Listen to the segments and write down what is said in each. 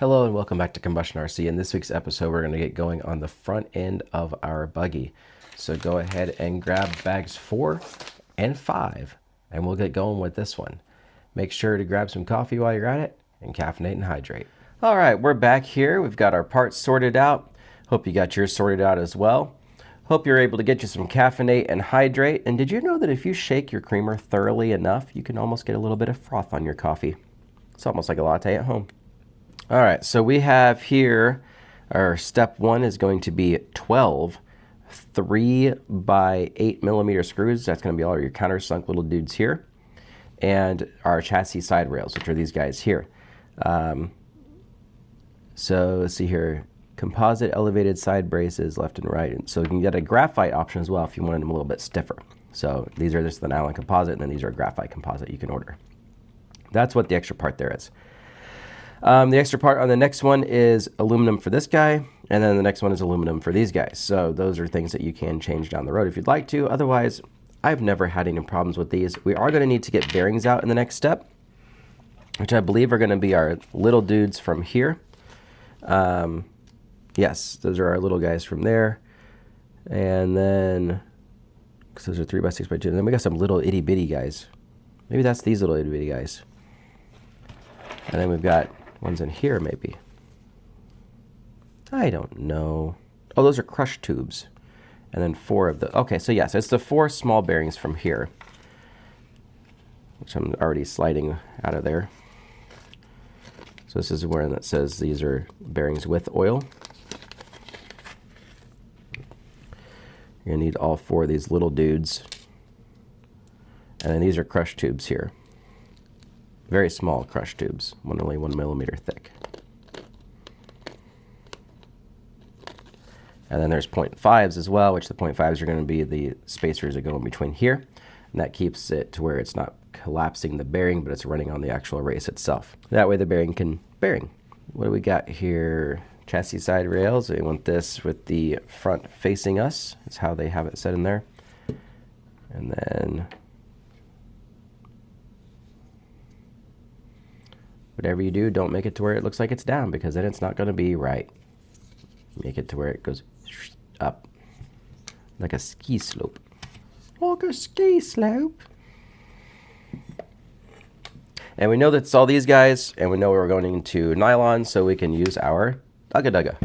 Hello and welcome back to Combustion RC. In this week's episode, we're going to get going on the front end of our buggy. So go ahead and grab bags 4 and 5 and we'll get going with this one. Make sure to grab some coffee while you're at it and caffeinate and hydrate. All right, we're back here. We've got our parts sorted out. Hope you got yours sorted out as well. Hope you're able to get you some caffeinate and hydrate. And did you know that if you shake your creamer thoroughly enough, you can almost get a little bit of froth on your coffee? It's almost like a latte at home. All right, so we have here, our step 1 is going to be 12 3 by 8 millimeter screws. That's going to be all your countersunk little dudes here. And our chassis side rails, which are these guys here. So let's see here, composite elevated side braces left and right. And so you can get a graphite option as well if you wanted them a little bit stiffer. So these are just the nylon composite, and then these are graphite composite you can order. That's what the extra part there is. The extra part on the next one is aluminum for this guy, and then the next one is aluminum for these guys. So those are things that you can change down the road if you'd like to. Otherwise, I've never had any problems with these. We are going to need to get bearings out in the next step, which I believe are going to be our little dudes from here. Yes, those are our little guys from there. And then, because those are 3 by 6 by 2. And then we got some little itty bitty guys. Maybe that's these little itty bitty guys. And then we've got ones in here, maybe. I don't know. Oh, those are crush tubes. And then 4 of the... Okay, so yes, it's the 4 small bearings from here, which I'm already sliding out of there. So this is where it says these are bearings with oil. You're going to need all 4 of these little dudes. And then these are crush tubes here. Very small crush tubes, only 1 millimeter thick. And then there's 0.5s as well, which the 0.5s are going to be the spacers that go in between here. And that keeps it to where it's not collapsing the bearing, but it's running on the actual race itself. That way the bearing can bearing. What do we got here? Chassis side rails. We want this with the front facing us. That's how they have it set in there. And then whatever you do, don't make it to where it looks like it's down, because then it's not going to be right. Make it to where it goes up, like a ski slope. Like a ski slope. And we know that's all these guys, and we know we're going into nylon, so we can use our Dugga,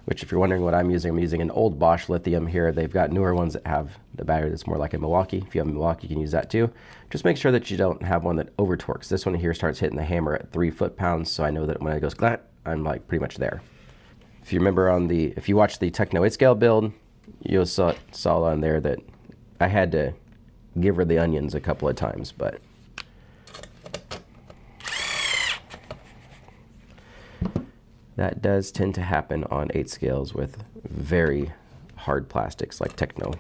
which, if you're wondering what I'm using an old Bosch lithium here. They've got newer ones that have the battery that's more like a Milwaukee. If you have a Milwaukee, you can use that too. Just make sure that you don't have one that over torques. This one here starts hitting the hammer at 3 foot-pounds, so I know that when it goes glat, I'm like pretty much there. If you remember if you watch the Techno 8-scale build, you saw on there that I had to give her the onions a couple of times, but that does tend to happen on 8 scales with very hard plastics like Techno.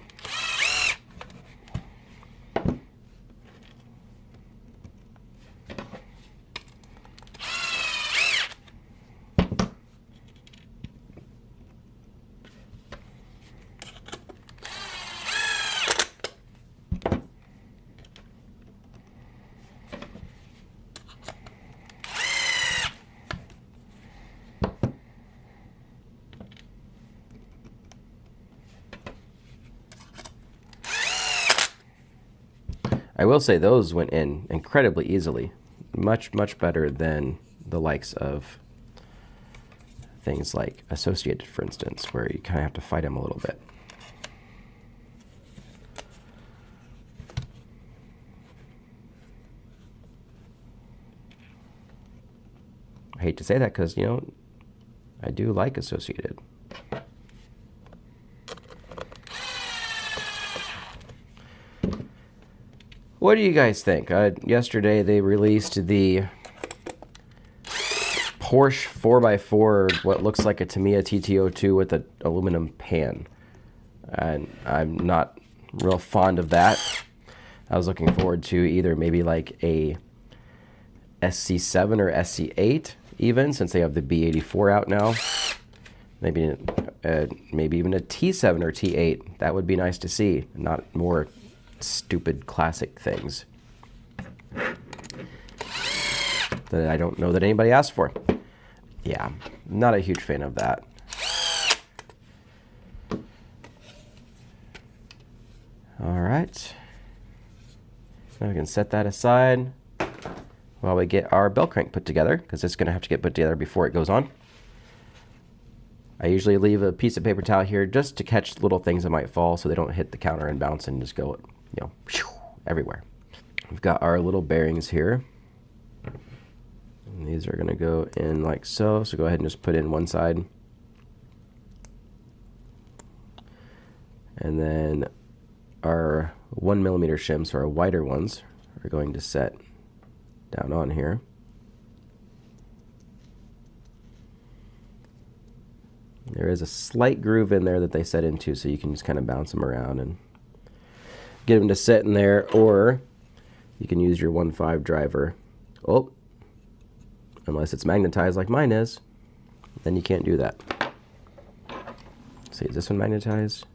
I will say those went in incredibly easily. Much, much better than the likes of things like Associated, for instance, where you kind of have to fight them a little bit. I hate to say that because, you know, I do like Associated. What do you guys think? Yesterday they released the Porsche 4x4, what looks like a Tamiya TT02 with an aluminum pan. And I'm not real fond of that. I was looking forward to either maybe like a SC7 or SC8 even, since they have the B84 out now. Maybe even a T7 or T8. That would be nice to see, not more stupid classic things that I don't know that anybody asked for. Yeah, not a huge fan of that. All right. Now we can set that aside while we get our bell crank put together, because it's going to have to get put together before it goes on. I usually leave a piece of paper towel here just to catch little things that might fall so they don't hit the counter and bounce and just go, you know, everywhere. We've got our little bearings here. And these are going to go in like so. So go ahead and just put in one side. And then our 1mm shims, so our wider ones, are going to set down on here. There is a slight groove in there that they set into, so you can just kind of bounce them around and get them to set in there, or you can use your 1.5 driver. Oh, unless it's magnetized like mine is, then you can't do that. See, is this one magnetized?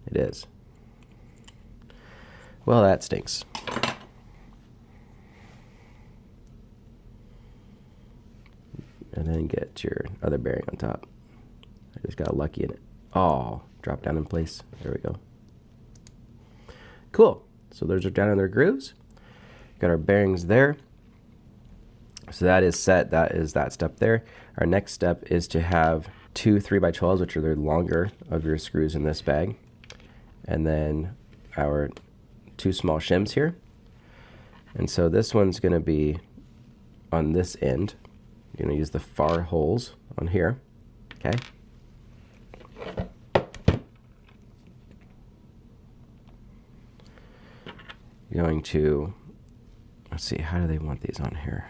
It is. Well, that stinks. And then get your other bearing on top. I just got lucky in it. Oh, drop down in place. There we go. Cool. So those are down in their grooves. Got our bearings there. So that is set. That is that step there. Our next step is to have two 3x12s, which are the longer of your screws in this bag. And then our two small shims here. And so this one's going to be on this end. You're going to use the far holes on here. Okay. You're going to, let's see, how do they want these on here?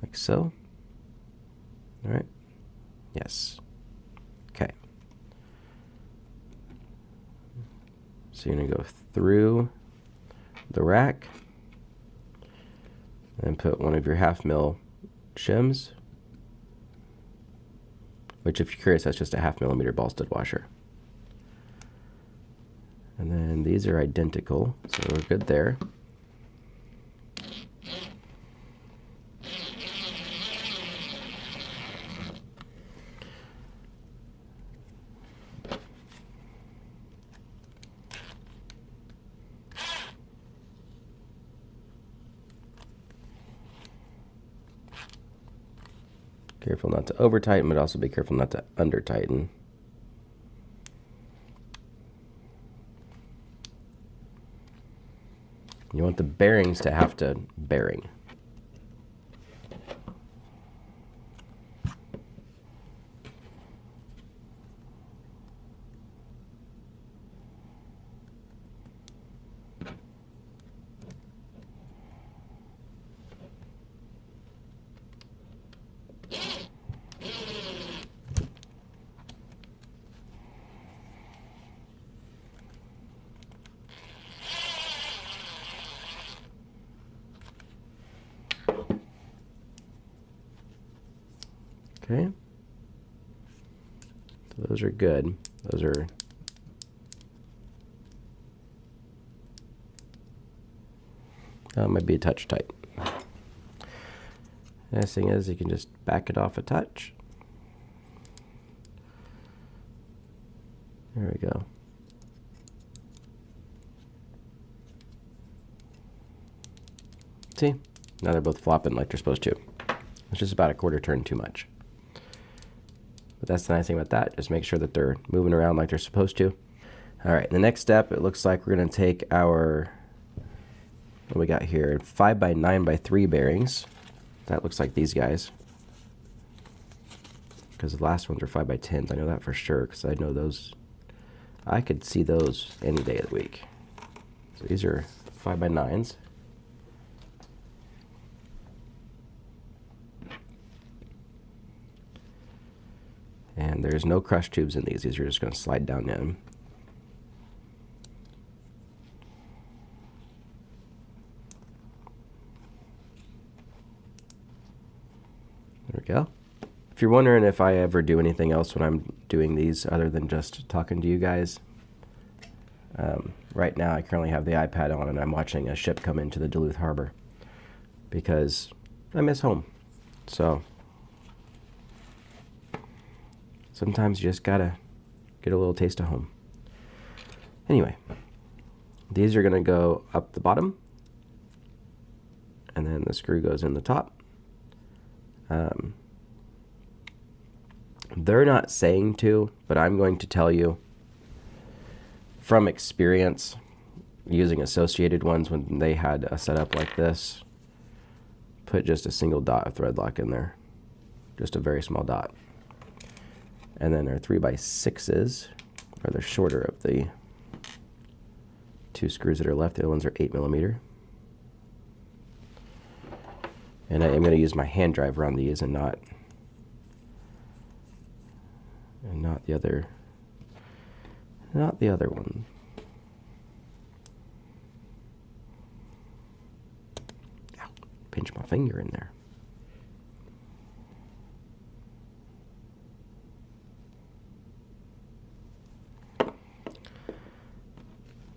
Like so. All right. Yes. Okay. So you're going to go through the rack and put one of your 1/2 mil shims, which, if you're curious, that's just a 1/2mm ball stud washer. And then these are identical, so we're good there. Careful not to over tighten, but also be careful not to under tighten. You want the bearings to have to bearing. Okay, so those are good. Those are might be a touch tight. Nice thing is you can just back it off a touch. There we go. See, now they're both flopping like they're supposed to. It's just about a 1/4 turn too much. But that's the nice thing about that. Just make sure that they're moving around like they're supposed to. All right, the next step, it looks like we're going to take our, what we got here, 5x9x3 bearings. That looks like these guys, because the last ones are 5x10s. I know that for sure, because I know those. I could see those any day of the week. So these are 5x9s. And there's no crush tubes in these. These are just going to slide down in. There we go. If you're wondering if I ever do anything else when I'm doing these other than just talking to you guys, right now I currently have the iPad on and I'm watching a ship come into the Duluth Harbor because I miss home. So sometimes you just gotta get a little taste of home. Anyway, these are gonna go up the bottom, and then the screw goes in the top. They're not saying to, but I'm going to tell you from experience using associated ones when they had a setup like this, put just a single dot of thread lock in there, just a very small dot. And then our 3x6s are the shorter of the two screws that are left. The other ones are 8mm. And I am going to use my hand driver on these and not the other one. Ow, pinch my finger in there.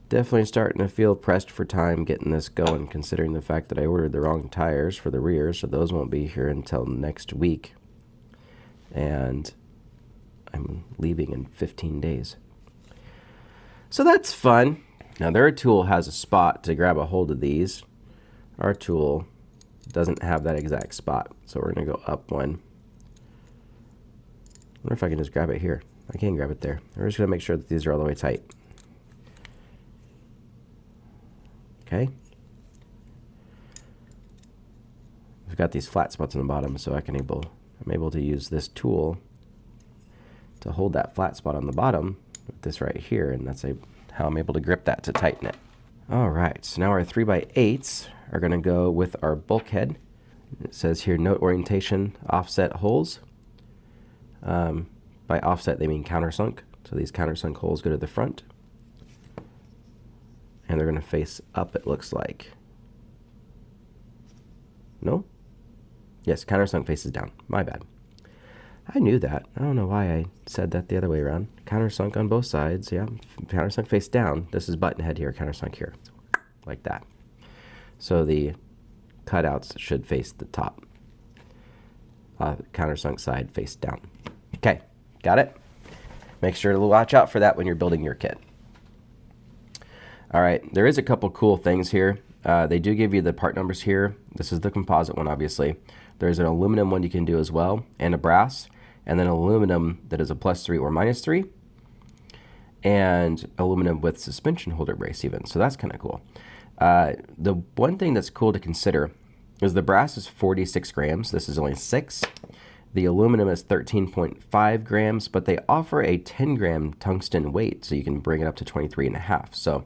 Definitely starting to feel pressed for time getting this going, considering the fact that I ordered the wrong tires for the rear, so those won't be here until next week. And I'm leaving in 15 days. So that's fun. Now their tool has a spot to grab a hold of these. Our tool doesn't have that exact spot, so we're going to go up one. I wonder if I can just grab it here. I can grab it there. We're just going to make sure that these are all the way tight. Okay. I've got these flat spots on the bottom, so I'm able to use this tool to hold that flat spot on the bottom with this right here, and that's how I'm able to grip that to tighten it. All right, so now our 3x8s are going to go with our bulkhead. It says here, note orientation, offset holes. By offset, they mean countersunk. So these countersunk holes go to the front. And they're going to face up, it looks like. No? Yes, countersunk faces down. My bad. I knew that. I don't know why I said that the other way around. Countersunk on both sides. Yeah, countersunk face down. This is button head here, countersunk here. Like that. So the cutouts should face the top. Countersunk side face down. Okay, got it? Make sure to watch out for that when you're building your kit. All right, there is a couple cool things here. They do give you the part numbers here. This is the composite one, obviously. There's an aluminum one you can do as well, and a brass, and then aluminum that is a +3 or -3, and aluminum with suspension holder brace even, so that's kind of cool. The one thing that's cool to consider is the brass is 46 grams. This is only 6. The aluminum is 13.5 grams, but they offer a 10-gram tungsten weight, so you can bring it up to 23.5. So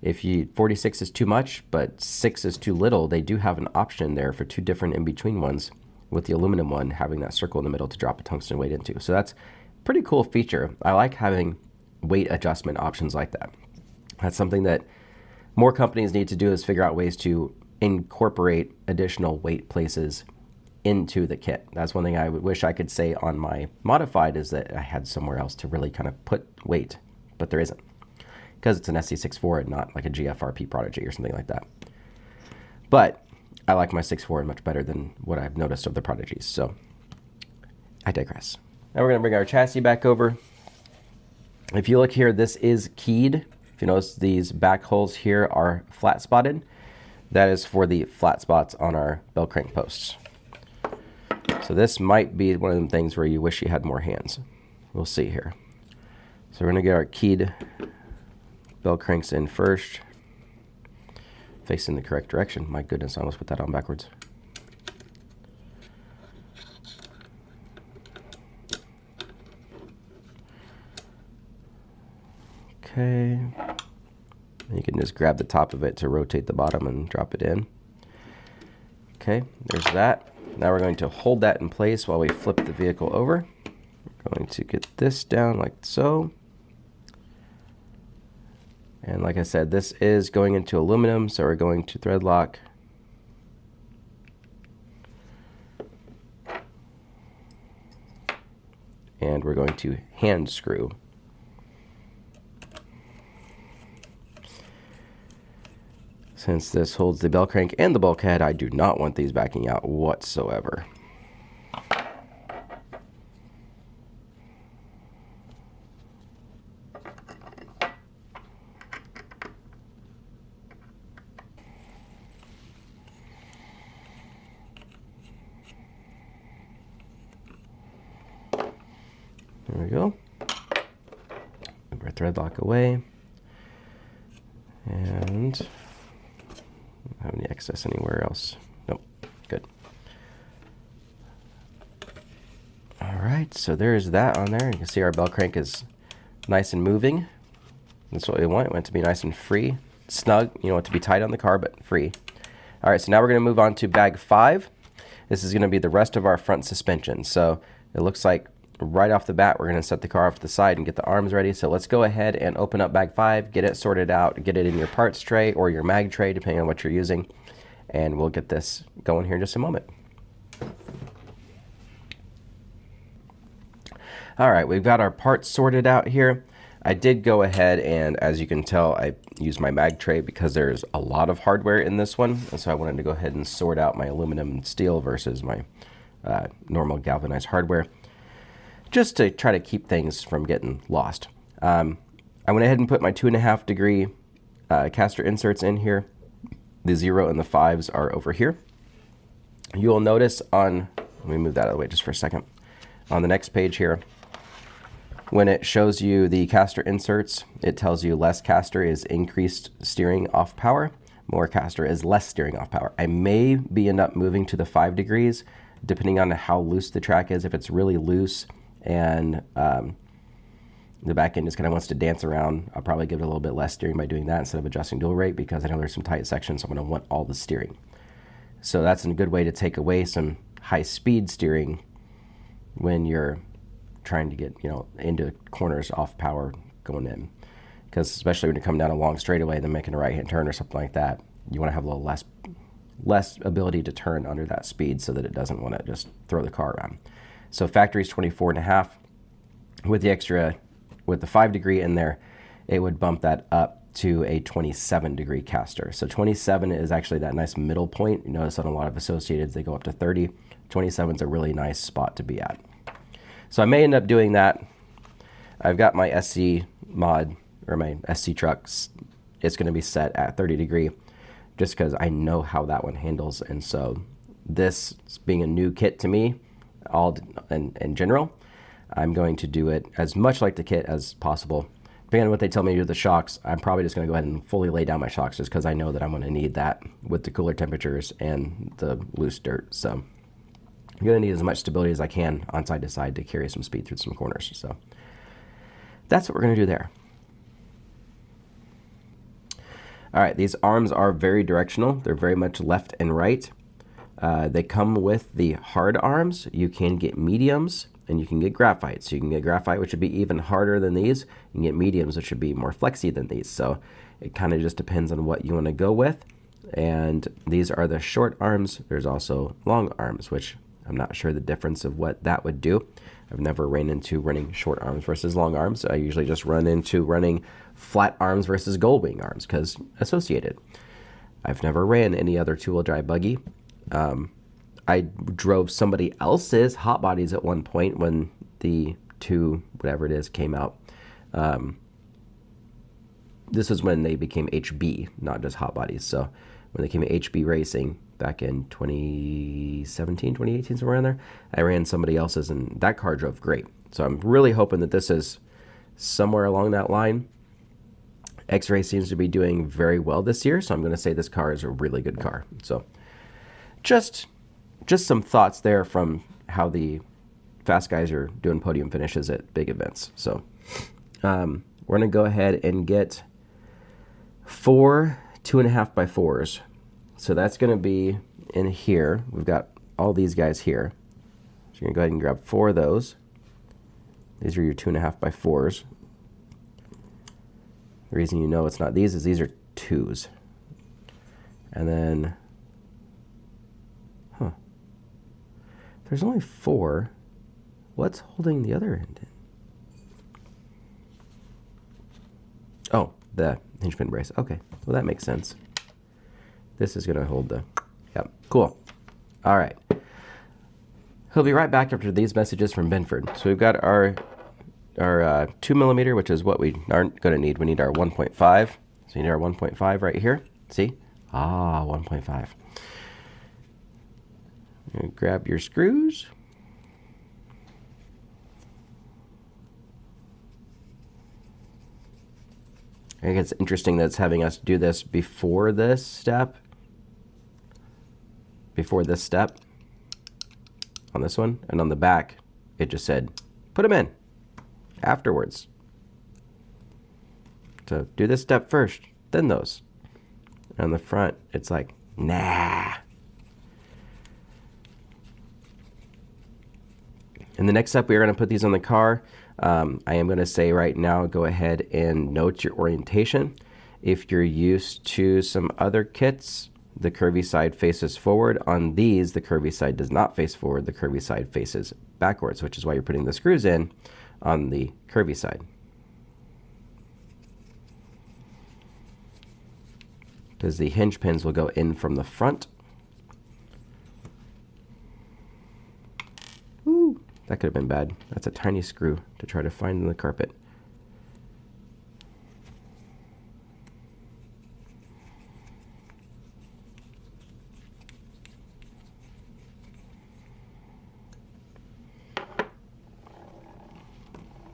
if 46 is too much, but 6 is too little, they do have an option there for 2 different in-between ones, with the aluminum one having that circle in the middle to drop a tungsten weight into. So that's a pretty cool feature. I like having weight adjustment options like that. That's something that more companies need to do, is figure out ways to incorporate additional weight places into the kit. That's one thing I wish I could say on my modified, is that I had somewhere else to really kind of put weight, but there isn't, because it's an SC64 and not like a GFRP Prodigy or something like that. But I like my 6.4 much better than what I've noticed of the Prodigies, so I digress. Now we're going to bring our chassis back over. If you look here, this is keyed. If you notice, these back holes here are flat spotted. That is for the flat spots on our bell crank posts. So this might be one of them things where you wish you had more hands. We'll see here. So we're going to get our keyed bell cranks in first, facing the correct direction. My goodness, I almost put that on backwards. Okay. You can just grab the top of it to rotate the bottom and drop it in. Okay, there's that. Now we're going to hold that in place while we flip the vehicle over. We're going to get this down like so. And like I said, this is going into aluminum, so we're going to thread lock. And we're going to hand screw. Since this holds the bell crank and the bulkhead, I do not want these backing out whatsoever. thread lock away. And don't have any excess anywhere else. Nope, good. All right, so there's that on there. You can see our bell crank is nice and moving. That's what we want. We want it to be nice and free, snug, you know, to be tight on the car, but free. All right, so now we're gonna move on to bag 5. This is gonna be the rest of our front suspension. So it looks like right off the bat, we're gonna set the car off to the side and get the arms ready. So let's go ahead and open up bag 5, get it sorted out, get it in your parts tray or your mag tray, depending on what you're using. And we'll get this going here in just a moment. All right, we've got our parts sorted out here. I did go ahead and, as you can tell, I used my mag tray because there's a lot of hardware in this one. And so I wanted to go ahead and sort out my aluminum and steel versus my normal galvanized hardware, just to try to keep things from getting lost. I went ahead and put my 2.5 degree caster inserts in here. The 0 and the 5s are over here. You'll notice on, let me move that out of the way just for a second. On the next page here, when it shows you the caster inserts, it tells you less caster is increased steering off power, more caster is less steering off power. I may end up moving to the 5 degrees, depending on how loose the track is. If it's really loose and the back end just kind of wants to dance around, I'll probably give it a little bit less steering by doing that instead of adjusting dual rate, because I know there's some tight sections, so I'm going to want all the steering. So that's a good way to take away some high speed steering when you're trying to get, you know, into corners off power going in, because especially when you're coming down a long straightaway, then making a right hand turn or something like that, you want to have a little less ability to turn under that speed so that it doesn't want to just throw the car around. So factory is 24.5. With the extra, with the 5 degree in there, it would bump that up to a 27 degree caster. So 27 is actually that nice middle point. You notice on a lot of Associateds they go up to 30. 27 is a really nice spot to be at. So I may end up doing that. I've got my SC mod, or my SC trucks, it's going to be set at 30 degree just because I know how that one handles. And so this being a new kit to me, all in general, I'm going to do it as much like the kit as possible. Depending on what they tell me to do with the shocks, I'm probably just going to go ahead and fully lay down my shocks just because I know that I'm going to need that with the cooler temperatures and the loose dirt. So I'm going to need as much stability as I can on side to side to carry some speed through some corners. So that's what we're going to do there. All right, these arms are very directional. They're very much left and right. They come with the hard arms. You can get mediums and you can get graphite. So you can get graphite, which would be even harder than these. You can get mediums, which would be more flexy than these. So it kind of just depends on what you want to go with. And these are the short arms. There's also long arms, which I'm not sure the difference of what that would do. I've never ran into running short arms versus long arms. I usually just run into running flat arms versus gold wing arms because Associated. I've never ran any other two-wheel drive buggy. I drove somebody else's hot bodies at one point when the two, whatever it is, came out. This was when they became HB, not just hot bodies. So when they came to HB Racing back in 2017, 2018, somewhere around there, I ran somebody else's and that car drove great. So I'm really hoping that this is somewhere along that line. XRAY seems to be doing very well this year, so I'm going to say this car is a really good car. So just some thoughts there from how the fast guys are doing podium finishes at big events. So we're going to go ahead and get 4 2.5x4s. So that's going to be in here. We've got all these guys here. So you're going to go ahead and grab 4 of those. These are your 2.5x4s. The reason you know it's not these is these are 2s. And then, there's only 4. What's holding the other end in? Oh, the hinge pin brace. Okay, well that makes sense. This is going to hold the, yep, cool. All right. He'll be right back after these messages from Benford. So we've got our 2mm, which is what we aren't going to need. We need our 1.5. So you need our 1.5 right here. See? 1.5. Grab your screws. I think it's interesting that it's having us do this before this step. Before this step on this one, and on the back it just said put them in afterwards. So do this step first, then those. And on the front it's like, nah. In the next step, we are going to put these on the car. I am going to say right now, go ahead and note your orientation. If you're used to some other kits, the curvy side faces forward. On these, the curvy side does not face forward. The curvy side faces backwards, which is why you're putting the screws in on the curvy side. Because the hinge pins will go in from the front. Ooh, that could have been bad. That's a tiny screw to try to find in the carpet.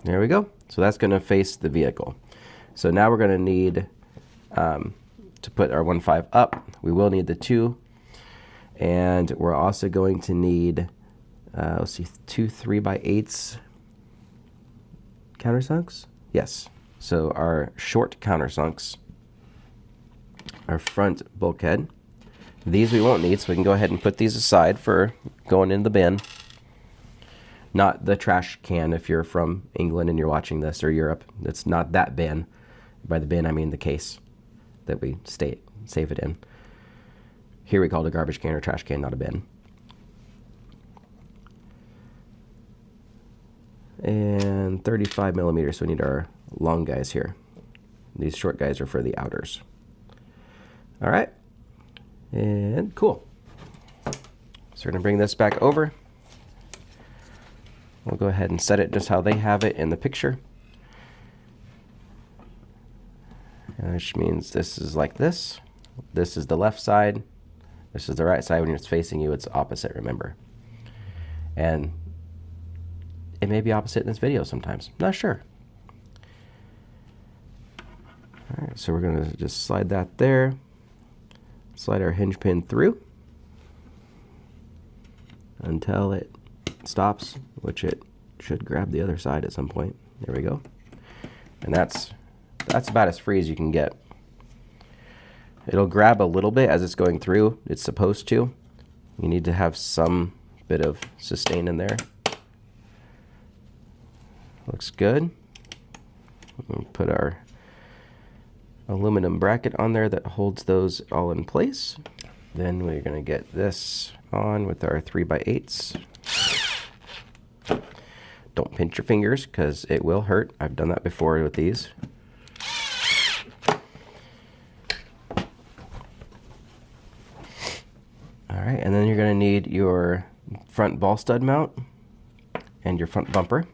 There we go. So that's going to face the vehicle. So now we're going to need to put our 1.5 up. We will need the 2, and we're also going to need let's see, 2 3x8 countersunks. Yes. So our short countersunks, our front bulkhead. These we won't need, so we can go ahead and put these aside for going in the bin. Not the trash can if you're from England and you're watching this, or Europe. It's not that bin. By the bin, I mean the case that we save it in. Here we call it a garbage can or trash can, not a bin. And 35 millimeters, so we need our long guys here. These short guys are for the outers. All right, and cool. So we're gonna bring this back over. We'll go ahead and set it just how they have it in the picture. Which means this is like this. This is the left side. This is the right side. When it's facing you, it's opposite, remember. And it may be opposite in this video sometimes. Not sure. All right, so we're going to just slide that there. Slide our hinge pin through until it stops, which it should grab the other side at some point. There we go. And that's about as free as you can get. It'll grab a little bit as it's going through. It's supposed to. You need to have some bit of sustain in there. Looks good. We'll put our aluminum bracket on there that holds those all in place. Then we're going to get this on with our 3x8s. Don't pinch your fingers because it will hurt. I've done that before with these. All right, and then you're going to need your front ball stud mount and your front bumper.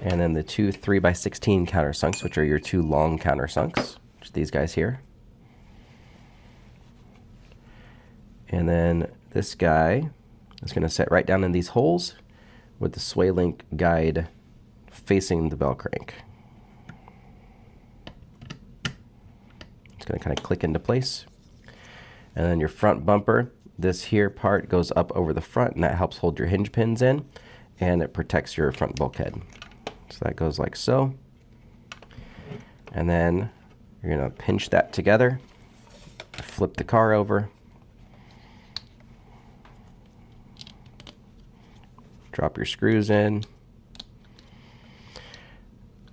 And then the 2 3x16 countersunks, which are your 2 long countersunks, which are these guys here. And then this guy is going to set right down in these holes with the sway link guide facing the bell crank. It's going to kind of click into place. And then your front bumper, this here part goes up over the front, and that helps hold your hinge pins in, and it protects your front bulkhead. So that goes like so. And then you're going to pinch that together, flip the car over, drop your screws in.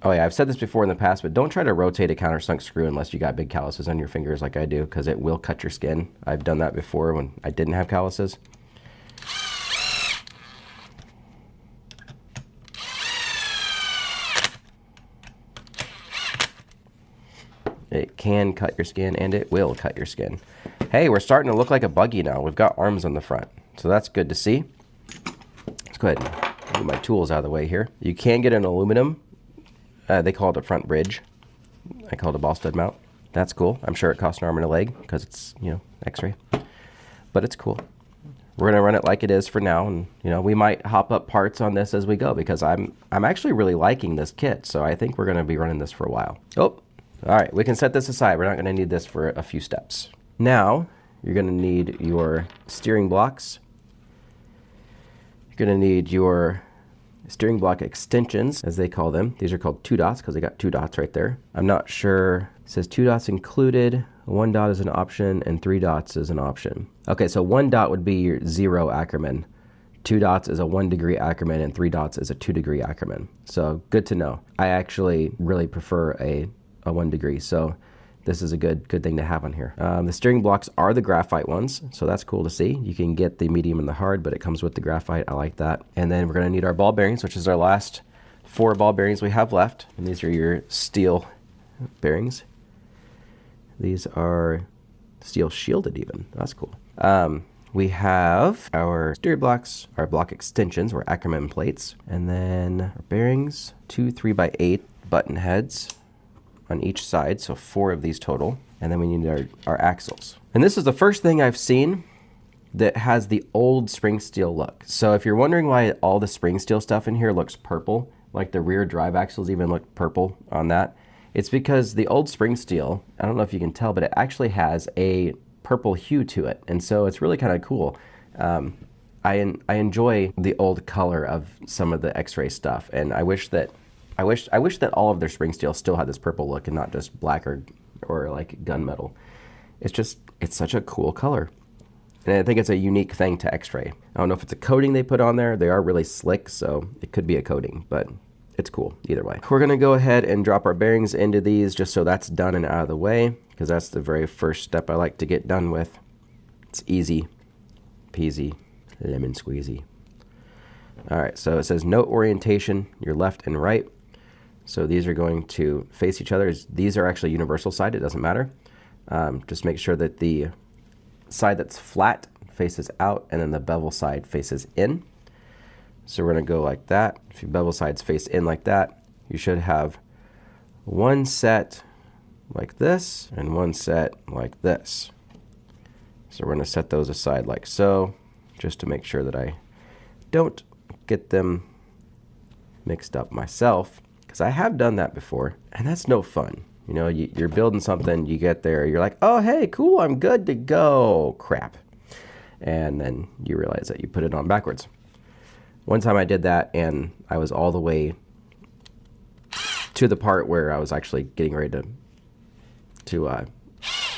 Oh yeah, I've said this before in the past, but don't try to rotate a countersunk screw unless you got big calluses on your fingers like I do, because it will cut your skin. I've done that before when I didn't have calluses. It can cut your skin, and it will cut your skin. Hey, we're starting to look like a buggy now. We've got arms on the front, so that's good to see. Let's go ahead and move my tools out of the way here. You can get an aluminum. They call it a front bridge. I call it a ball stud mount. That's cool. I'm sure it costs an arm and a leg because it's, you know, X-ray. But it's cool. We're gonna run it like it is for now, and you know, we might hop up parts on this as we go because I'm actually really liking this kit, so I think we're gonna be running this for a while. Oh, All right, we can set this aside. We're not going to need this for a few steps. Now, you're going to need your steering blocks. You're going to need your steering block extensions, as they call them. These are called 2 dots because they got 2 dots right there. I'm not sure. It says 2 dots included, 1 dot is an option, and 3 dots is an option. Okay, so 1 dot would be your 0 Ackerman. 2 dots is a 1 degree Ackerman, and 3 dots is a 2 degree Ackerman. So good to know. I actually really prefer a 1 degree, so this is a good thing to have on here. The steering blocks are the graphite ones, so that's cool to see. You can get the medium and the hard, but it comes with the graphite. I like that. And then we're going to need our ball bearings, which is our last 4 ball bearings we have left. And these are your steel bearings. These are steel shielded even. That's cool. We have our steering blocks, our block extensions, or Ackerman plates, and then our bearings, 2 3x8 button heads on each side, so 4 of these total. And then we need our axles. And this is the first thing I've seen that has the old spring steel look. So if you're wondering why all the spring steel stuff in here looks purple, like the rear drive axles even look purple on that, it's because the old spring steel, I don't know if you can tell, but it actually has a purple hue to it. And so it's really kind of cool. I enjoy the old color of some of the X-ray stuff, and I wish that all of their spring steel still had this purple look and not just black or like gunmetal. It's such a cool color. And I think it's a unique thing to X-ray. I don't know if it's a coating they put on there. They are really slick, so it could be a coating, but it's cool either way. We're gonna go ahead and drop our bearings into these just so that's done and out of the way, because that's the very first step I like to get done with. It's easy peasy, lemon squeezy. All right, so it says note orientation, your left and right. So these are going to face each other. These are actually universal side, it doesn't matter. Just make sure that the side that's flat faces out and then the bevel side faces in. So we're gonna go like that. If your bevel sides face in like that, you should have one set like this and one set like this. So we're gonna set those aside like so, just to make sure that I don't get them mixed up myself, because I have done that before, and that's no fun. You know, you're building something, you get there, you're like, oh, hey, cool, I'm good to go. Crap. And then you realize that you put it on backwards. One time I did that, and I was all the way to the part where I was actually getting ready to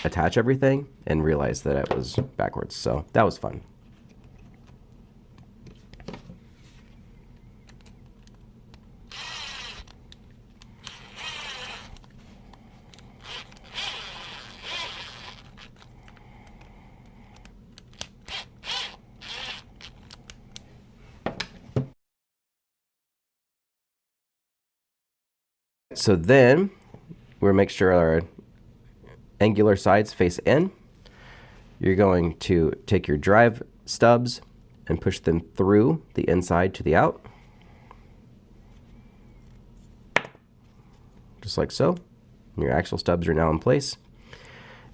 attach everything and realized that it was backwards. So that was fun. So then we'll make sure our angular sides face in. You're going to take your drive stubs and push them through the inside to the out. Just like so. Your axle stubs are now in place.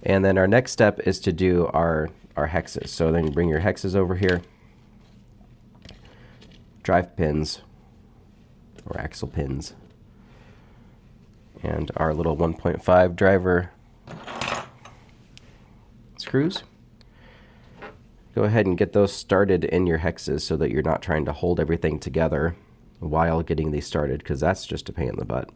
And then our next step is to do our hexes. So then you bring your hexes over here. Drive pins or axle pins. And our little 1.5 driver screws. Go ahead and get those started in your hexes so that you're not trying to hold everything together while getting these started, because that's just a pain in the butt.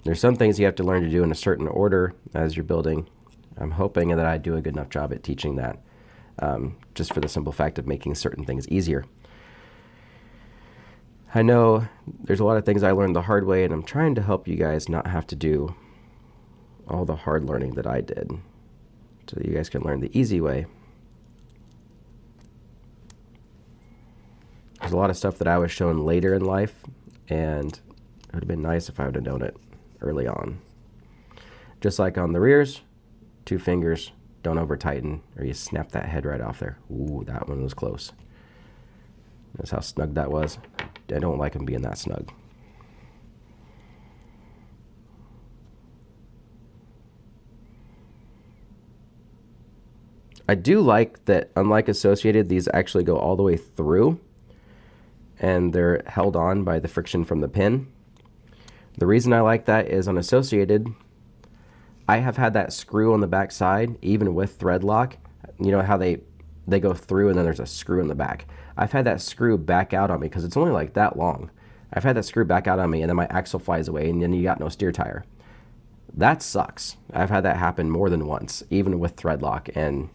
There's some things you have to learn to do in a certain order as you're building. I'm hoping that I do a good enough job at teaching that. Just for the simple fact of making certain things easier. I know there's a lot of things I learned the hard way, and I'm trying to help you guys not have to do all the hard learning that I did, so that you guys can learn the easy way. There's a lot of stuff that I was shown later in life, and it would have been nice if I would have known it early on. Just like on the rears, 2 fingers, don't over tighten, or you snap that head right off there. Ooh, that one was close. That's how snug that was. I don't like them being that snug. I do like that, unlike Associated, these actually go all the way through. and they're held on by the friction from the pin. The reason I like that is on Associated, I have had that screw on the back side, even with thread lock. You know how they go through and then there's a screw in the back. I've had that screw back out on me because it's only like that long. I've had that screw back out on me and then my axle flies away and then you got no steer tire. That sucks. I've had that happen more than once, even with thread lock, and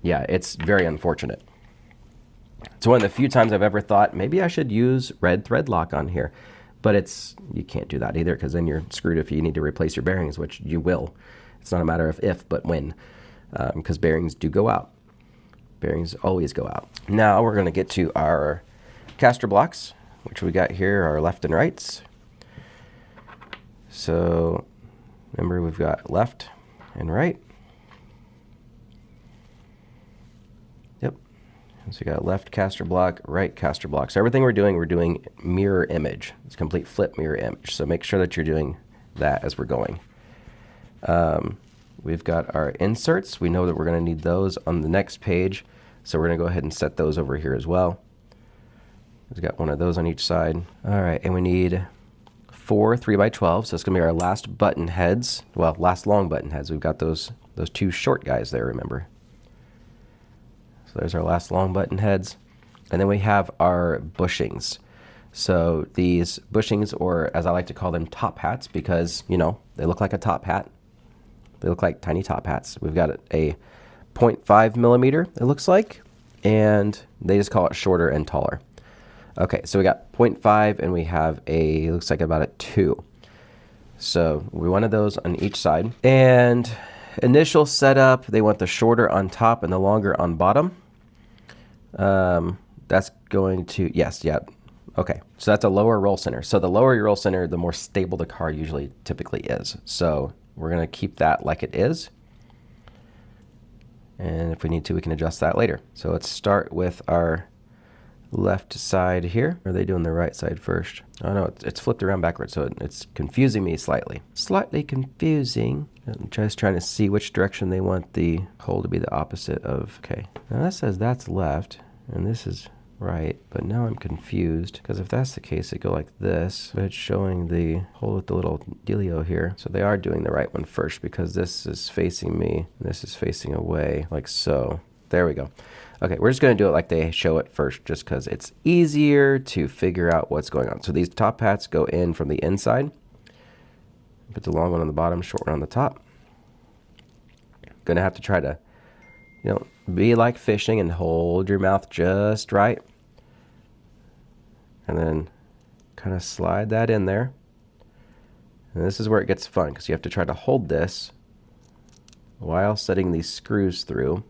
yeah, it's very unfortunate. It's one of the few times I've ever thought maybe I should use red thread lock on here, but you can't do that either because then you're screwed if you need to replace your bearings, which you will. It's not a matter of if, but when, because bearings do go out. Bearings always go out. Now we're going to get to our caster blocks, which we got here, our left and rights. So remember, we've got left and right. Yep. So we got left caster block, right caster block. So everything we're doing mirror image. It's complete flip mirror image. So make sure that you're doing that as we're going. We've got our inserts. We know that we're going to need those on the next page. So we're going to go ahead and set those over here as well. We've got one of those on each side. All right, and we need 4 3x12. So it's going to be our last button heads. Well, last long button heads. We've got those two short guys there, remember. So there's our last long button heads. And then we have our bushings. So these bushings, or as I like to call them, top hats, because, you know, they look like a top hat. They look like tiny top hats. We've got a 0.5 millimeter, it looks like, and they just call it shorter and taller. Okay, so we got 0.5 and we have it looks like about a 2. So we wanted those on each side. And initial setup, they want the shorter on top and the longer on bottom. That's going to, yes, yeah. Okay, so that's a lower roll center. So the lower your roll center, the more stable the car typically is. So we're going to keep that like it is. And if we need to, we can adjust that later. So let's start with our left side here. Or are they doing the right side first? Oh no, it's flipped around backwards, so it's confusing me slightly. Slightly confusing. I'm just trying to see which direction they want the hole to be the opposite of. Okay, now that says that's left, and this is right, but now I'm confused, because if that's the case, it go like this, but it's showing the hole with the little dealio here. So they are doing the right one first, because this is facing me, and this is facing away, like so. There we go. Okay, we're just going to do it like they show it first, just because it's easier to figure out what's going on. So these top hats go in from the inside. Put the long one on the bottom, short one on the top. Going to have to try to, you know, be like fishing and hold your mouth just right. And then kind of slide that in there. And this is where it gets fun, because you have to try to hold this while setting these screws through.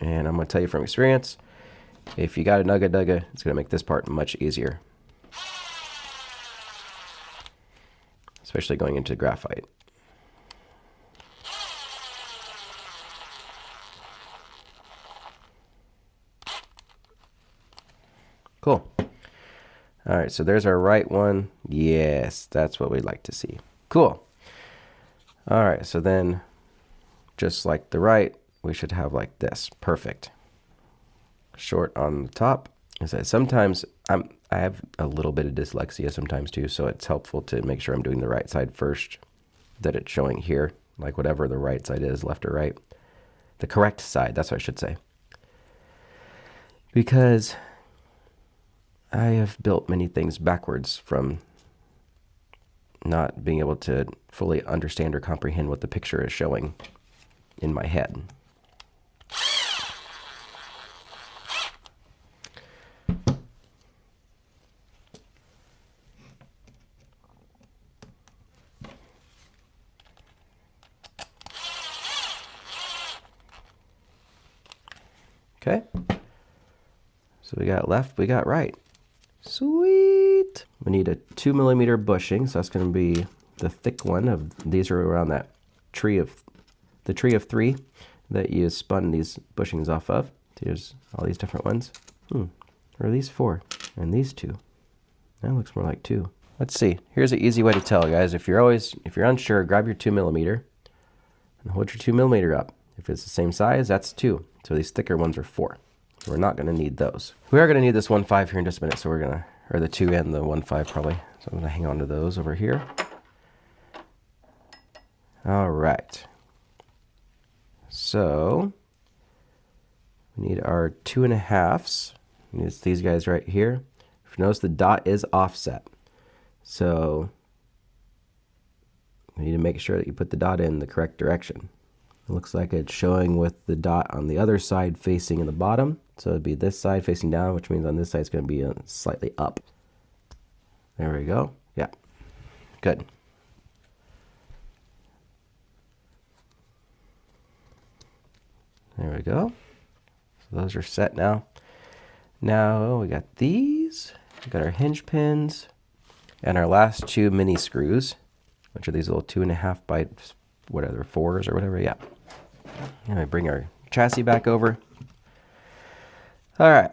And I'm going to tell you from experience, if you got a nugga dugga, it's going to make this part much easier. Especially going into graphite. Cool. All right, so there's our right one. Yes, that's what we'd like to see. Cool. All right, so then just like the right, we should have like this. Perfect. Short on the top. So sometimes I have a little bit of dyslexia sometimes too, so it's helpful to make sure I'm doing the right side first, that it's showing here, like whatever the right side is, left or right. The correct side, that's what I should say. Because I have built many things backwards from not being able to fully understand or comprehend what the picture is showing in my head. Okay, so we got left, we got right. Sweet. We need a 2 millimeter bushing, so that's going to be the thick one. Of these are around that tree of 3 that you spun these bushings off of. There's all these different ones. Or are these 4? And these 2. That looks more like 2. Let's see. Here's an easy way to tell, guys. If you're unsure, grab your 2 millimeter and hold your 2 millimeter up. If it's the same size, that's 2. So these thicker ones are 4. So we're not going to need those. We are going to need this 1.5 here in just a minute. So we're going to, or the 2 and the 1.5 probably. So I'm going to hang on to those over here. All right. So we need our 2.5s. It's these guys right here. If you notice, the dot is offset. So you need to make sure that you put the dot in the correct direction. It looks like it's showing with the dot on the other side facing in the bottom. So it'd be this side facing down, which means on this side it's going to be slightly up. There we go. Yeah, good. There we go. So those are set now. Now we got these. We got our hinge pins and our last 2 mini screws, which are these little 2.5 by whatever 4s or whatever. Yeah. And I bring our chassis back over. All right,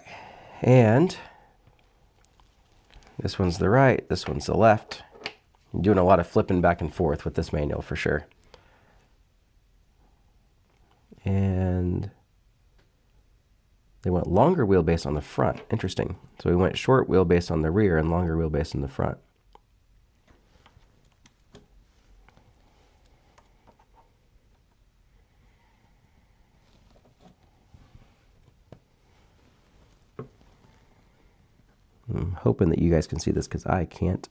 and this one's the right, this one's the left. I'm doing a lot of flipping back and forth with this manual for sure. And they went longer wheelbase on the front. Interesting. So we went short wheelbase on the rear and longer wheelbase in the front. I'm hoping that you guys can see this because I can't.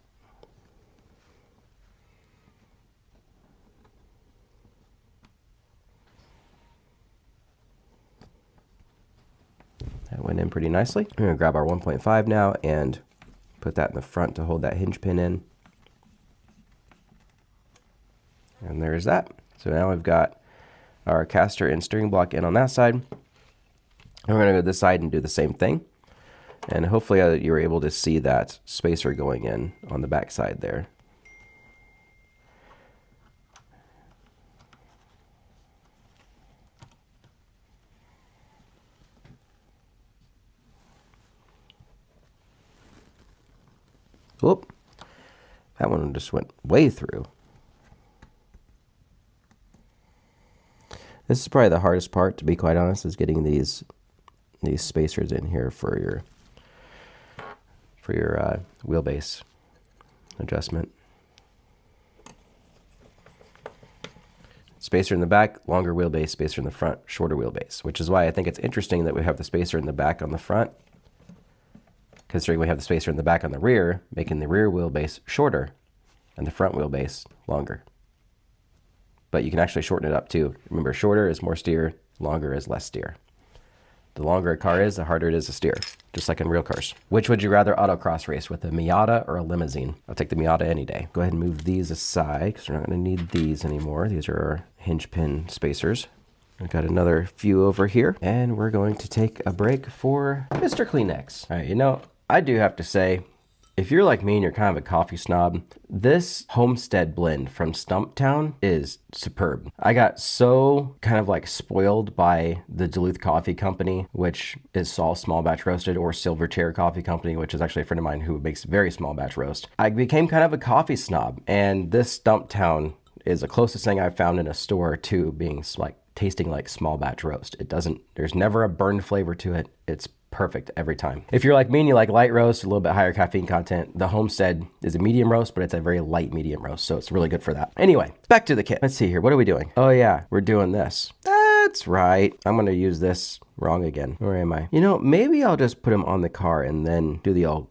That went in pretty nicely. I'm going to grab our 1.5 now and put that in the front to hold that hinge pin in. And there's that. So now we've got our caster and steering block in on that side. And we're going to go to this side and do the same thing. And hopefully you were able to see that spacer going in on the back side there. Whoop, that one just went way through. This is probably the hardest part, to be quite honest, is getting these spacers in here for your wheelbase adjustment. Spacer in the back, longer wheelbase, spacer in the front, shorter wheelbase, which is why I think it's interesting that we have the spacer in the back on the front, considering we have the spacer in the back on the rear, making the rear wheelbase shorter and the front wheelbase longer. But you can actually shorten it up too. Remember, shorter is more steer, longer is less steer. The longer a car is, the harder it is to steer, just like in real cars. Which would you rather autocross race with, a Miata or a limousine? I'll take the Miata any day. Go ahead and move these aside because we're not going to need these anymore. These are our hinge pin spacers. I've got another few over here, and we're going to take a break for Mr. Kleenex. All right, you know, I do have to say, if you're like me and you're kind of a coffee snob, this Homestead blend from Stumptown is superb. I got so kind of like spoiled by the Duluth Coffee Company, which is all small batch roasted, or Silverchair Coffee Company, which is actually a friend of mine who makes very small batch roast. I became kind of a coffee snob, and this Stumptown is the closest thing I've found in a store to being like tasting like small batch roast. It doesn't, there's never a burned flavor to it. It's perfect every time. If you're like me and you like light roast, a little bit higher caffeine content, the Homestead is a medium roast, but it's a very light medium roast, so it's really good for that. Anyway, back to the kit. Let's see here. What are we doing? Oh yeah, we're doing this. That's right. I'm going to use this wrong again. Where am I? You know, maybe I'll just put them on the car and then do the old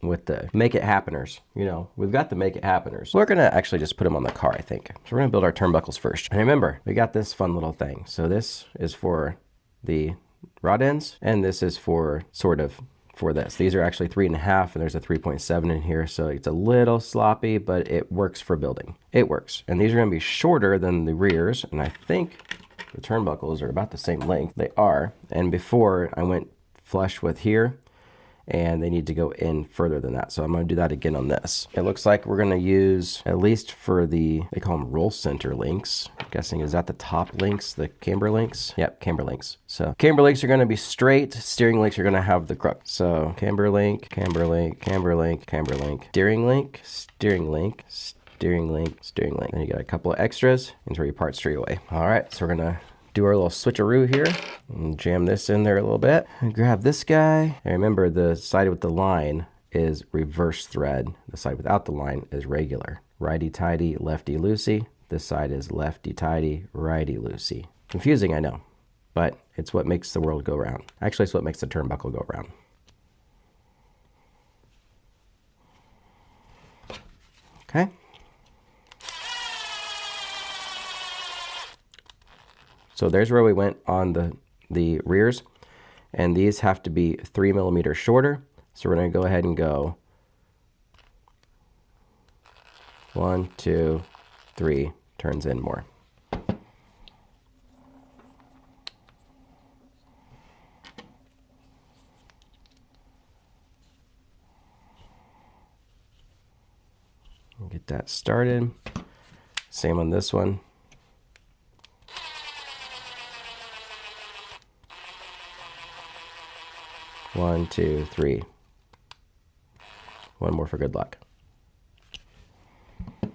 with the make it happeners. You know, we've got the make it happeners. We're going to actually just put them on the car, I think. So we're going to build our turnbuckles first. And remember, we got this fun little thing. So this is for the rod ends, and this is for sort of for this. These are actually 3.5, and there's a 3.7 in here, so it's a little sloppy, but it works for building. It works. And these are going to be shorter than the rears, and I think the turnbuckles are about the same length. They are. And before I went flush with here, and they need to go in further than that. So I'm going to do that again on this. It looks like we're going to use, at least for the, they call them roll center links. I'm guessing, is that the top links, the camber links? Yep, camber links. So camber links are going to be straight. Steering links are going to have the crook. So camber link, camber link, camber link, camber link, steering link, steering link, steering link, steering link. Then you got a couple of extras into your part straight away. All right, so we're going to do our little switcheroo here and jam this in there a little bit. And grab this guy. And remember, the side with the line is reverse thread. The side without the line is regular. Righty-tighty, lefty-loosey. This side is lefty-tighty, righty-loosey. Confusing, I know, but it's what makes the world go round. Actually, it's what makes the turnbuckle go round. Okay. So there's where we went on the rears, and these have to be 3 millimeters shorter. So we're going to go ahead and go 1, 2, 3 turns in more. Get that started. Same on this one. One, two, three. One more for good luck. And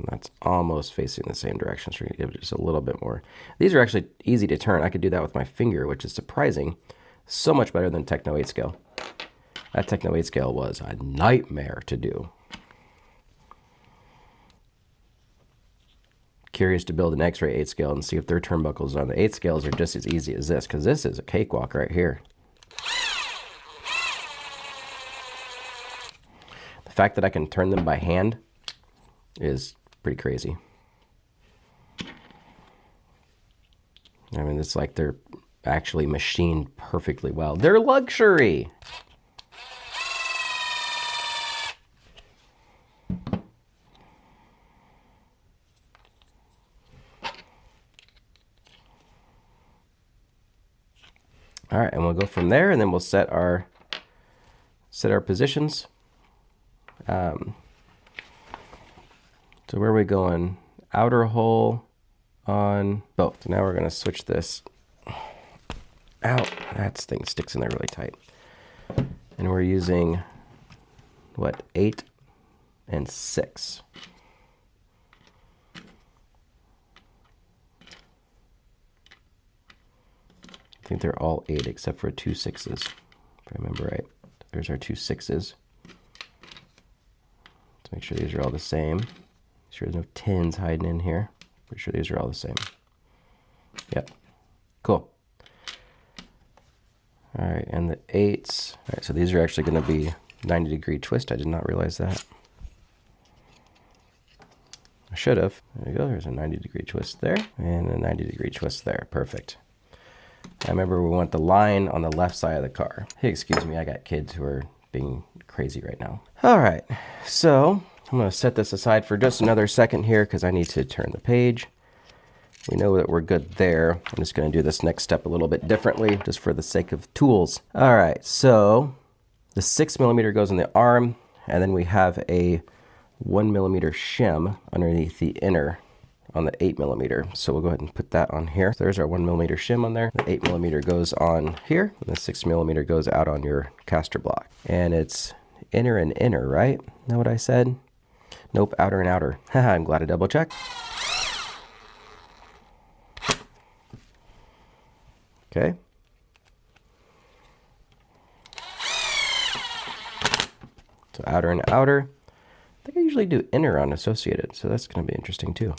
that's almost facing the same direction, so we're going to give it just a little bit more. These are actually easy to turn. I could do that with my finger, which is surprising. So much better than Techno 8 scale. That Techno 8 scale was a nightmare to do. Curious to build an XRAY 8 scale and see if their turnbuckles on the 8 scales are just as easy as this, because this is a cakewalk right here. The fact that I can turn them by hand is pretty crazy. I mean, it's like they're actually machined perfectly well. They're luxury. All right, and we'll go from there, and then we'll set our positions. So where are we going? Outer hole on both. Now we're going to switch this out. That thing sticks in there really tight. And we're using, what, 8 and 6. I think they're all 8 except for 2 6s, if I remember right. There's our 2 6s. Let's make sure these are all the same. Make sure there's no 10s hiding in here. Pretty sure these are all the same. Yep. Cool. All right, and the 8s. All right, so these are actually going to be 90-degree twist. I did not realize that. I should have. There you go. There's a 90-degree twist there and a 90-degree twist there. Perfect. I remember we want the line on the left side of the car. Hey, excuse me, I got kids who are being crazy right now. All right, so I'm going to set this aside for just another second here because I need to turn the page. We know that we're good there. I'm just going to do this next step a little bit differently just for the sake of tools. All right, so the 6 millimeter goes in the arm, and then we have a 1 millimeter shim underneath the inner on the 8 millimeter. So we'll go ahead and put that on here. So there's our 1 millimeter shim on there. The 8 millimeter goes on here, and the 6 millimeter goes out on your caster block. And it's inner and inner, right? Know what I said? Nope, outer and outer. Haha, I'm glad I double checked. Okay. So outer and outer. I think I usually do inner on associated, so that's going to be interesting too.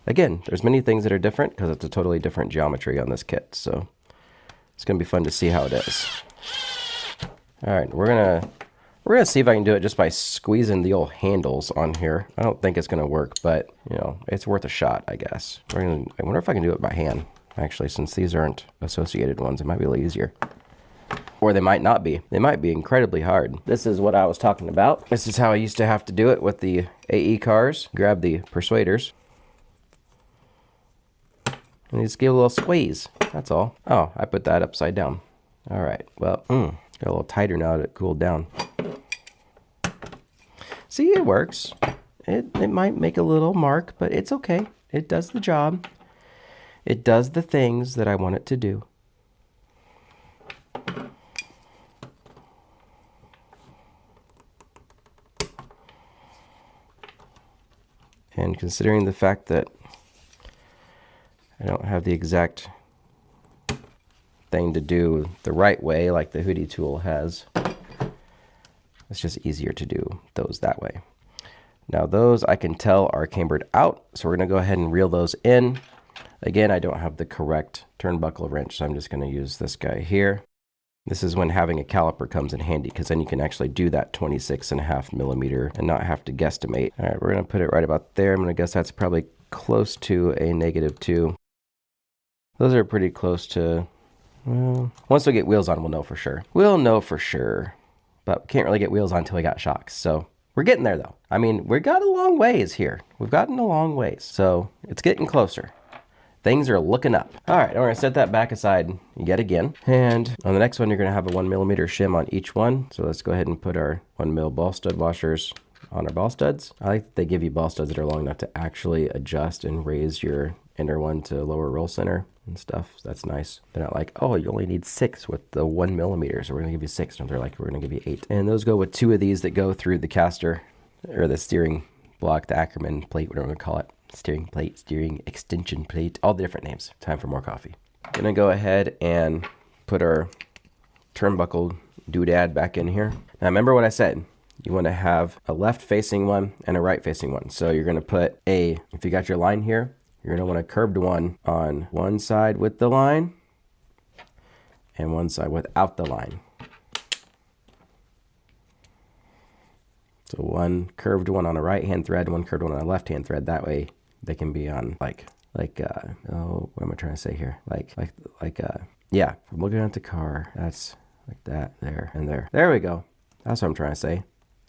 Again, there's many things that are different because it's a totally different geometry on this kit, so it's going to be fun to see how it is. All right, we're gonna see if I can do it just by squeezing the old handles on here. I don't think it's going to work, but you know, it's worth a shot, I guess. I wonder if I can do it by hand. Actually, since these aren't associated ones, it might be a little easier. Or they might not be. They might be incredibly hard. This is what I was talking about. This is how I used to have to do it with the AE cars. Grab the persuaders. And just give a little squeeze. That's all. Oh, I put that upside down. All right. Well, got a little tighter now that it cooled down. See, it works. It might make a little mark, but it's okay. It does the job. It does the things that I want it to do. And considering the fact that I don't have the exact thing to do the right way like the hoodie tool has. It's just easier to do those that way. Now those I can tell are cambered out, so we're going to go ahead and reel those in. Again, I don't have the correct turnbuckle wrench, so I'm just going to use this guy here. This is when having a caliper comes in handy, because then you can actually do that 26.5 millimeter and not have to guesstimate. All right, we're going to put it right about there. I'm going to guess that's probably close to a -2. Those are pretty close to, well, once we get wheels on, we'll know for sure. We'll know for sure, but we can't really get wheels on until we got shocks. So we're getting there though. I mean, we've got a long ways here. We've gotten a long ways, so it's getting closer. Things are looking up. All right, I'm gonna set that back aside yet again. And on the next one, you're gonna have a 1 millimeter shim on each one. So let's go ahead and put our 1 mil ball stud washers on our ball studs. I like that they give you ball studs that are long enough to actually adjust and raise your inner one to lower roll center and stuff. So that's nice. They're not like, oh, you only need 6 with the 1 millimeter, so we're gonna give you 6. No, they're like, we're gonna give you 8. And those go with 2 of these that go through the caster, or the steering block, the Ackerman plate, whatever we call it. Steering plate, steering extension plate, all the different names. Time for more coffee. Gonna go ahead and put our turnbuckle doodad back in here. Now remember what I said. You want to have a left facing one and a right facing one. So you're gonna put if you got your line here, you're gonna want a curved one on one side with the line and one side without the line. So one curved one on a right hand thread, one curved one on a left hand thread. That way they can be on oh, what am I trying to say here? Yeah, I'm looking at the car. That's like that, there, and there. There we go. That's what I'm trying to say.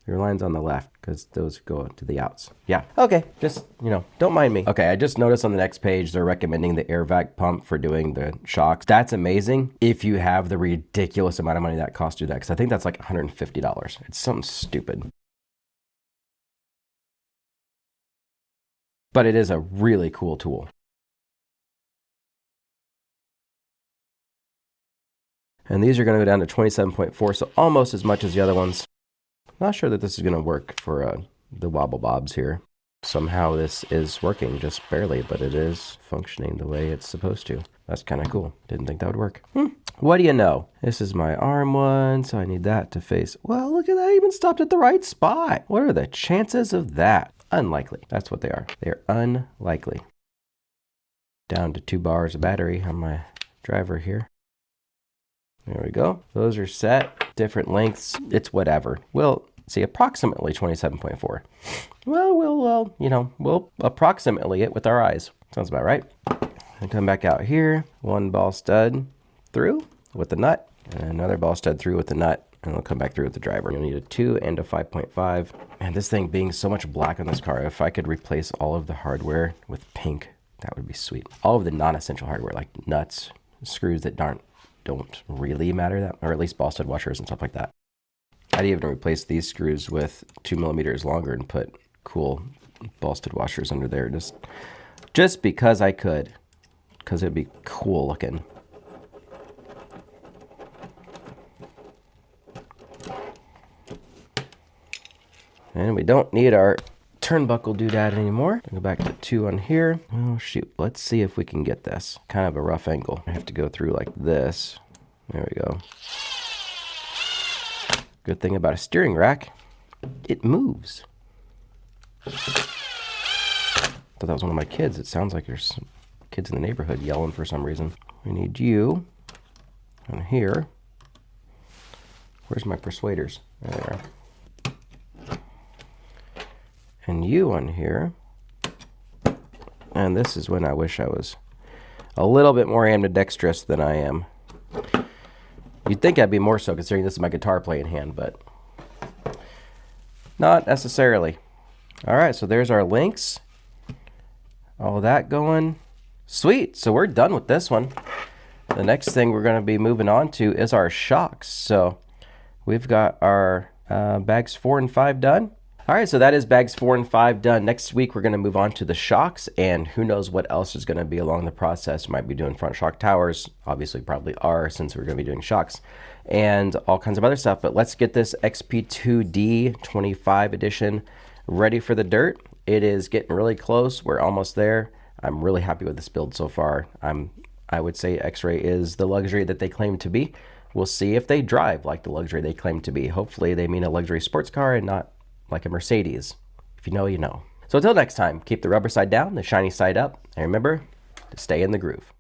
Your line's on the left because those go to the outs. Yeah, okay, just, don't mind me. Okay, I just noticed on the next page, they're recommending the air vac pump for doing the shocks. That's amazing if you have the ridiculous amount of money that costs you that, because I think that's like $150. It's something stupid. But it is a really cool tool. And these are going to go down to 27.4, so almost as much as the other ones. Not sure that this is going to work for the wobble bobs here. Somehow this is working, just barely, but it is functioning the way it's supposed to. That's kind of cool. Didn't think that would work. What do you know? This is my arm one, so I need that to face. Well, look at that, I even stopped at the right spot. What are the chances of that? Unlikely. That's what they are. They're unlikely. Down to 2 bars of battery on my driver here. There we go. Those are set. Different lengths. It's whatever. We'll see approximately 27.4. Well, we'll approximately it with our eyes. Sounds about right. And come back out here. 1 ball stud through with the nut, and another ball stud through with the nut. And we'll come back through with the driver. You'll need a 2 and a 5.5. Man, this thing being so much black on this car, if I could replace all of the hardware with pink, that would be sweet. All of the non-essential hardware, like nuts, screws that don't really matter that, or at least ball stud washers and stuff like that. I'd even replace these screws with 2 millimeters longer and put cool ball stud washers under there, just because I could, because it'd be cool looking. And we don't need our turnbuckle doodad anymore. Go back to 2 on here. Oh shoot, let's see if we can get this. Kind of a rough angle. I have to go through like this. There we go. Good thing about a steering rack, it moves. Thought that was one of my kids. It sounds like there's some kids in the neighborhood yelling for some reason. We need you on here. Where's my persuaders? There they are. And you on here. And this is when I wish I was a little bit more ambidextrous than I am. You'd think I'd be more so, considering this is my guitar playing hand, but not necessarily. All right, so there's our links. All that going. Sweet, so we're done with this one. The next thing we're going to be moving on to is our shocks. So we've got our bags 4 and 5 done. All right, so that is bags 4 and 5 done. Next week, we're going to move on to the shocks, and who knows what else is going to be along the process. Might be doing front shock towers, obviously probably are, since we're going to be doing shocks, and all kinds of other stuff. But let's get this XP2D 25 edition ready for the dirt. It is getting really close. We're almost there. I'm really happy with this build so far. I would say X-Ray is the luxury that they claim to be. We'll see if they drive like the luxury they claim to be. Hopefully they mean a luxury sports car and not like a Mercedes. If you know, you know. So until next time, keep the rubber side down, the shiny side up, and remember to stay in the groove.